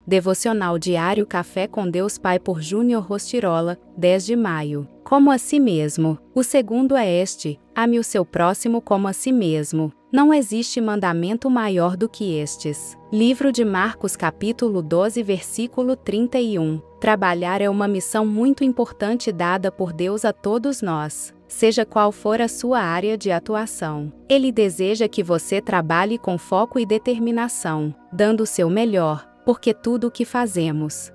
Devocional Diário Café com Deus Pai por Júnior Rostirola, 10 de maio. Como a si mesmo. O segundo é este: ame o seu próximo como a si mesmo. Não existe mandamento maior do que estes. Livro de Marcos capítulo 12 versículo 31. Trabalhar é uma missão muito importante dada por Deus a todos nós, seja qual for a sua área de atuação. Ele deseja que você trabalhe com foco e determinação, dando o seu melhor, porque tudo o que fazemos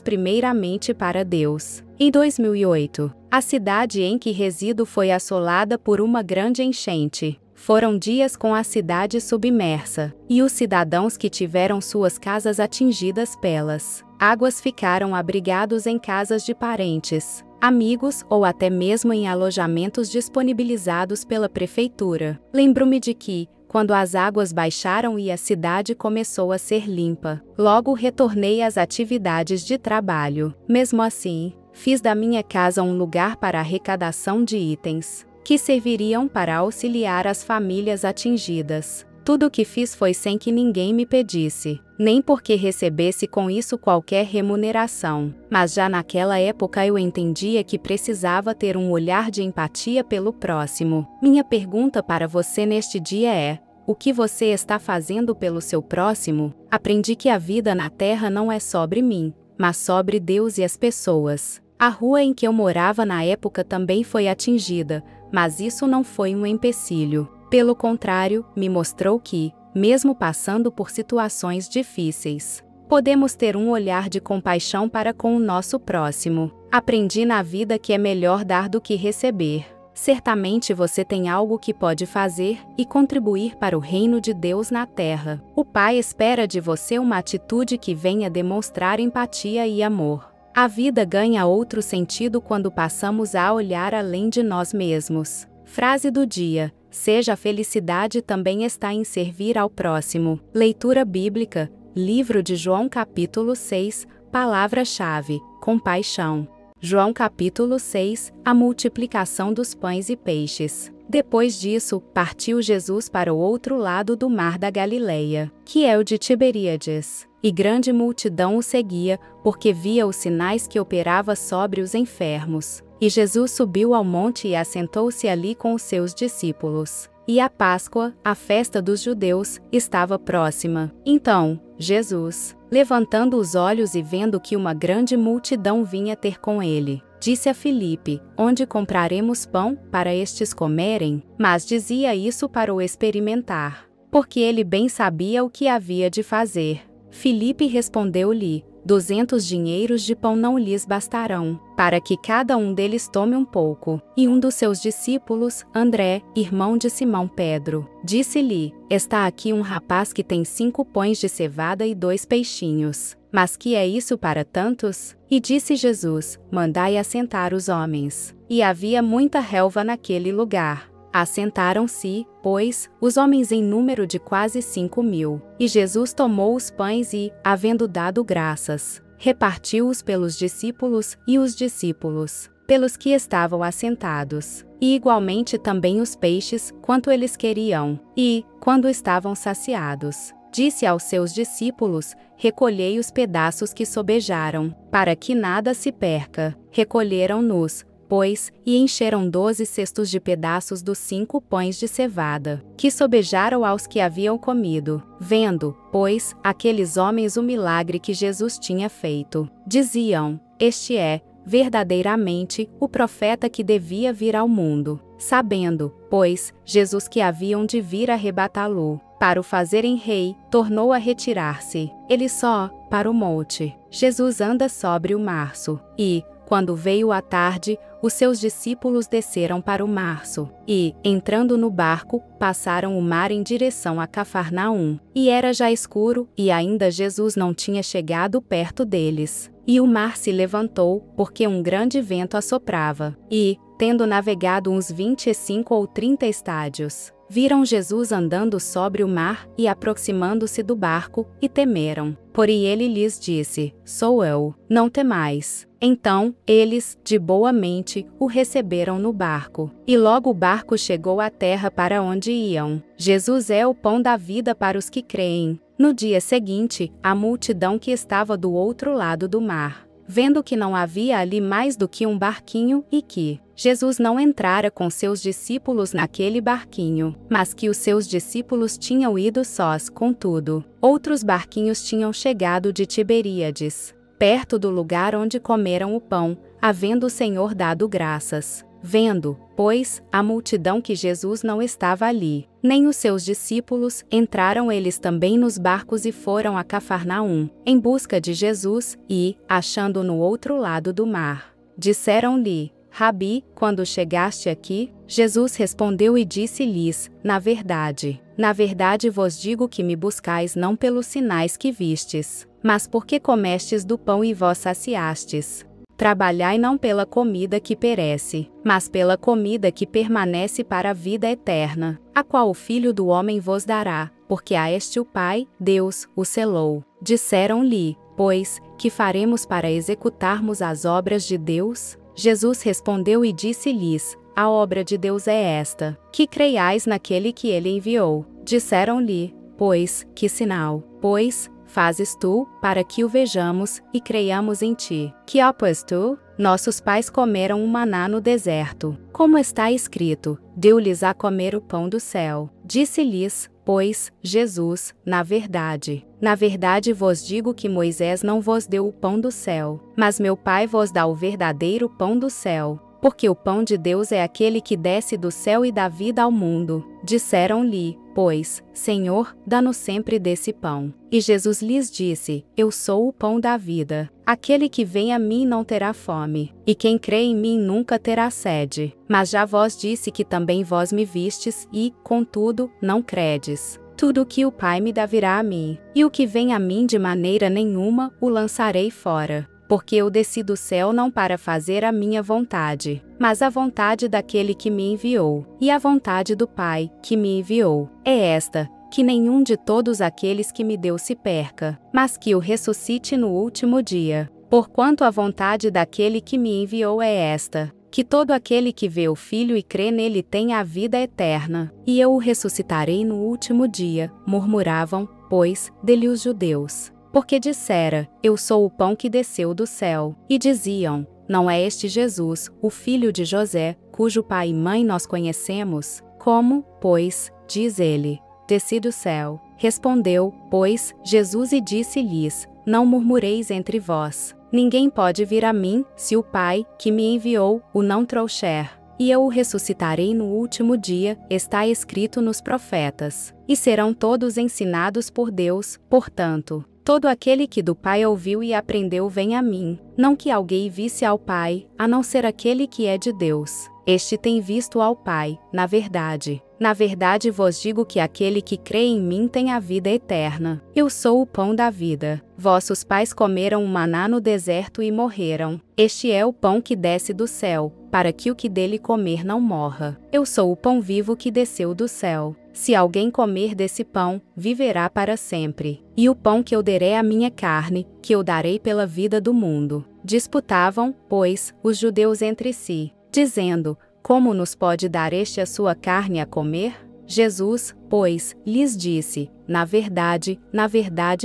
primeiramente para Deus. Em 2008, a cidade em que resido foi assolada por uma grande enchente. Foram dias com a cidade submersa, e os cidadãos que tiveram suas casas atingidas pelas águas ficaram abrigados em casas de parentes, amigos ou até mesmo em alojamentos disponibilizados pela prefeitura. Lembro-me de que, quando as águas baixaram e a cidade começou a ser limpa, logo retornei às atividades de trabalho. Mesmo assim, fiz da minha casa um lugar para arrecadação de itens que serviriam para auxiliar as famílias atingidas. Tudo o que fiz foi sem que ninguém me pedisse, nem porque recebesse com isso qualquer remuneração. Mas já naquela época eu entendia que precisava ter um olhar de empatia pelo próximo. Minha pergunta para você neste dia é: o que você está fazendo pelo seu próximo? Aprendi que a vida na Terra não é sobre mim, mas sobre Deus e as pessoas. A rua em que eu morava na época também foi atingida, mas isso não foi um empecilho. Pelo contrário, me mostrou que, mesmo passando por situações difíceis, podemos ter um olhar de compaixão para com o nosso próximo. Aprendi na vida que é melhor dar do que receber. Certamente você tem algo que pode fazer e contribuir para o reino de Deus na terra. O Pai espera de você uma atitude que venha demonstrar empatia e amor. A vida ganha outro sentido quando passamos a olhar além de nós mesmos. Frase do dia: seja a felicidade também está em servir ao próximo. Leitura bíblica, livro de João capítulo 6, palavra-chave: compaixão. João capítulo 6, a multiplicação dos pães e peixes. Depois disso, partiu Jesus para o outro lado do mar da Galileia, que é o de Tiberíades. E grande multidão o seguia, porque via os sinais que operava sobre os enfermos. E Jesus subiu ao monte e assentou-se ali com os seus discípulos. E a Páscoa, a festa dos judeus, estava próxima. Então, Jesus, levantando os olhos e vendo que uma grande multidão vinha ter com ele, disse a Filipe: onde compraremos pão para estes comerem? Mas dizia isso para o experimentar, porque ele bem sabia o que havia de fazer. Filipe respondeu-lhe: 200 dinheiros de pão não lhes bastarão, para que cada um deles tome um pouco. E um dos seus discípulos, André, irmão de Simão Pedro, disse-lhe: está aqui um rapaz que tem 5 pães de cevada e 2 peixinhos. Mas que é isso para tantos? E disse Jesus: mandai assentar os homens. E havia muita relva naquele lugar. Assentaram-se, pois, os homens em número de quase 5.000. E Jesus tomou os pães e, havendo dado graças, repartiu-os pelos discípulos e os discípulos, pelos que estavam assentados. E igualmente também os peixes, quanto eles queriam. E, quando estavam saciados, disse aos seus discípulos: recolhei os pedaços que sobejaram, para que nada se perca. Recolheram-nos, pois, e encheram 12 cestos de pedaços dos 5 pães de cevada, que sobejaram aos que haviam comido. Vendo, pois, aqueles homens o milagre que Jesus tinha feito, diziam: este é, verdadeiramente, o profeta que devia vir ao mundo. Sabendo, pois, Jesus que haviam de vir arrebatá-lo, para o fazerem rei, tornou a retirar-se, ele só, para o monte. Jesus anda sobre o março, e, quando veio a tarde, os seus discípulos desceram para o março, e, entrando no barco, passaram o mar em direção a Cafarnaum. E era já escuro, e ainda Jesus não tinha chegado perto deles. E o mar se levantou, porque um grande vento assoprava. E, tendo navegado uns 25 ou 30 estádios, viram Jesus andando sobre o mar e aproximando-se do barco, e temeram. Porém ele lhes disse: sou eu, não temais. Então, eles, de boa mente, o receberam no barco. E logo o barco chegou à terra para onde iam. Jesus é o pão da vida para os que creem. No dia seguinte, a multidão que estava do outro lado do mar, vendo que não havia ali mais do que um barquinho e que Jesus não entrara com seus discípulos naquele barquinho, mas que os seus discípulos tinham ido sós, contudo, outros barquinhos tinham chegado de Tiberíades, perto do lugar onde comeram o pão, havendo o Senhor dado graças. Vendo, pois, a multidão que Jesus não estava ali, nem os seus discípulos, entraram eles também nos barcos e foram a Cafarnaum, em busca de Jesus, e, achando no outro lado do mar, disseram-lhe: Rabi, quando chegaste aqui? Jesus respondeu e disse-lhes: na verdade vos digo que me buscais não pelos sinais que vistes, mas porque comestes do pão e vos saciastes. Trabalhai não pela comida que perece, mas pela comida que permanece para a vida eterna, a qual o Filho do Homem vos dará, porque a este o Pai, Deus, o selou. Disseram-lhe, pois, que faremos para executarmos as obras de Deus? Jesus respondeu e disse-lhes: a obra de Deus é esta, que creiais naquele que ele enviou. Disseram-lhe, pois, que sinal, pois, fazes tu, para que o vejamos, e creiamos em ti? Que opões tu? Nossos pais comeram o maná no deserto. Como está escrito, deu-lhes a comer o pão do céu. Disse-lhes, pois, Jesus: na verdade vos digo que Moisés não vos deu o pão do céu, mas meu Pai vos dá o verdadeiro pão do céu. Porque o pão de Deus é aquele que desce do céu e dá vida ao mundo. Disseram-lhe, pois, Senhor, dá-nos sempre desse pão. E Jesus lhes disse: eu sou o pão da vida. Aquele que vem a mim não terá fome, e quem crê em mim nunca terá sede. Mas já vos disse que também vós me vistes, e, contudo, não credes. Tudo o que o Pai me dá virá a mim, e o que vem a mim de maneira nenhuma o lançarei fora. Porque eu desci do céu não para fazer a minha vontade, mas a vontade daquele que me enviou, e a vontade do Pai, que me enviou, é esta, que nenhum de todos aqueles que me deu se perca, mas que o ressuscite no último dia. Porquanto a vontade daquele que me enviou é esta, que todo aquele que vê o Filho e crê nele tenha a vida eterna, e eu o ressuscitarei no último dia. Murmuravam, pois, dele os judeus, porque dissera: eu sou o pão que desceu do céu. E diziam: não é este Jesus, o filho de José, cujo pai e mãe nós conhecemos? Como, pois, diz ele, desci do céu? Respondeu, pois, Jesus e disse-lhes: não murmureis entre vós. Ninguém pode vir a mim, se o Pai, que me enviou, o não trouxer. E eu o ressuscitarei no último dia, está escrito nos profetas. E serão todos ensinados por Deus. Portanto, todo aquele que do Pai ouviu e aprendeu vem a mim. Não que alguém visse ao Pai, a não ser aquele que é de Deus. Este tem visto ao Pai. Na verdade vos digo que aquele que crê em mim tem a vida eterna. Eu sou o pão da vida. Vossos pais comeram o maná no deserto e morreram. Este é o pão que desce do céu, para que o que dele comer não morra. Eu sou o pão vivo que desceu do céu. Se alguém comer desse pão, viverá para sempre. E o pão que eu derei é a minha carne, que eu darei pela vida do mundo. Disputavam, pois, os judeus entre si, dizendo: como nos pode dar este a sua carne a comer? Jesus, pois, lhes disse: na verdade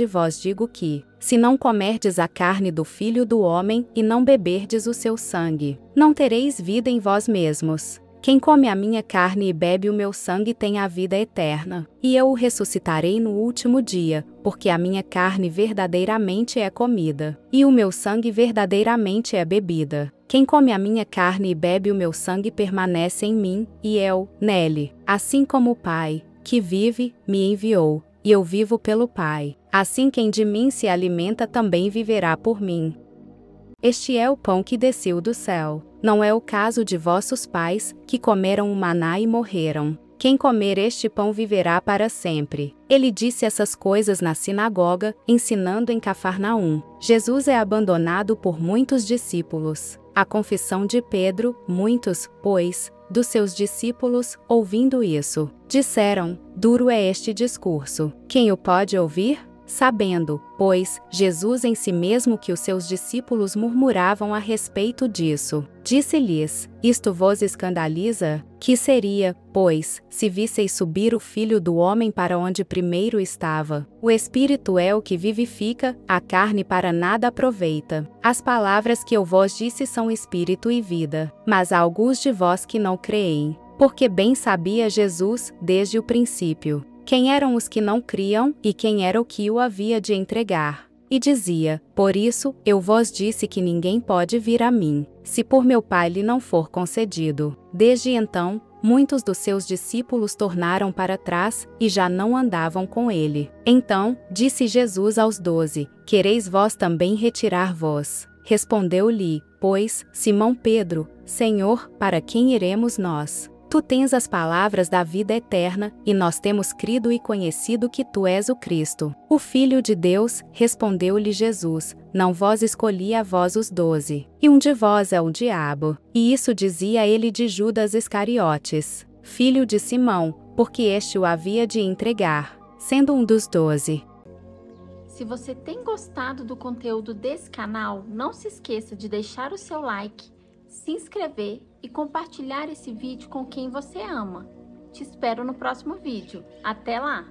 vos digo que, se não comerdes a carne do Filho do Homem e não beberdes o seu sangue, não tereis vida em vós mesmos. Quem come a minha carne e bebe o meu sangue tem a vida eterna, e eu o ressuscitarei no último dia, porque a minha carne verdadeiramente é comida, e o meu sangue verdadeiramente é bebida. Quem come a minha carne e bebe o meu sangue permanece em mim, e eu, nele. Assim como o Pai, que vive, me enviou, e eu vivo pelo Pai. Assim quem de mim se alimenta também viverá por mim. Este é o pão que desceu do céu. Não é o caso de vossos pais, que comeram o maná e morreram. Quem comer este pão viverá para sempre. Ele disse essas coisas na sinagoga, ensinando em Cafarnaum. Jesus é abandonado por muitos discípulos. A confissão de Pedro, muitos, pois, dos seus discípulos, ouvindo isso, disseram: duro é este discurso. Quem o pode ouvir? Sabendo, pois, Jesus em si mesmo que os seus discípulos murmuravam a respeito disso, disse-lhes: Isto vos escandaliza? Que seria, pois, se visseis subir o Filho do Homem para onde primeiro estava? O Espírito é o que vivifica, a carne para nada aproveita. As palavras que eu vos disse são espírito e vida, mas há alguns de vós que não creem. Porque bem sabia Jesus, desde o princípio, quem eram os que não criam e quem era o que o havia de entregar. E dizia: Por isso, eu vos disse que ninguém pode vir a mim, se por meu Pai lhe não for concedido. Desde então, muitos dos seus discípulos tornaram para trás, e já não andavam com ele. Então, disse Jesus aos 12: Quereis vós também retirar-vos? Respondeu-lhe, pois, Simão Pedro: Senhor, para quem iremos nós? Tu tens as palavras da vida eterna, e nós temos crido e conhecido que tu és o Cristo, o Filho de Deus. Respondeu-lhe Jesus: Não vos escolhi a vós os 12, e um de vós é o diabo. E isso dizia ele de Judas Iscariotes, filho de Simão, porque este o havia de entregar, sendo um dos 12. Se você tem gostado do conteúdo desse canal, não se esqueça de deixar o seu like, se inscrever e compartilhar esse vídeo com quem você ama. Te espero no próximo vídeo. Até lá!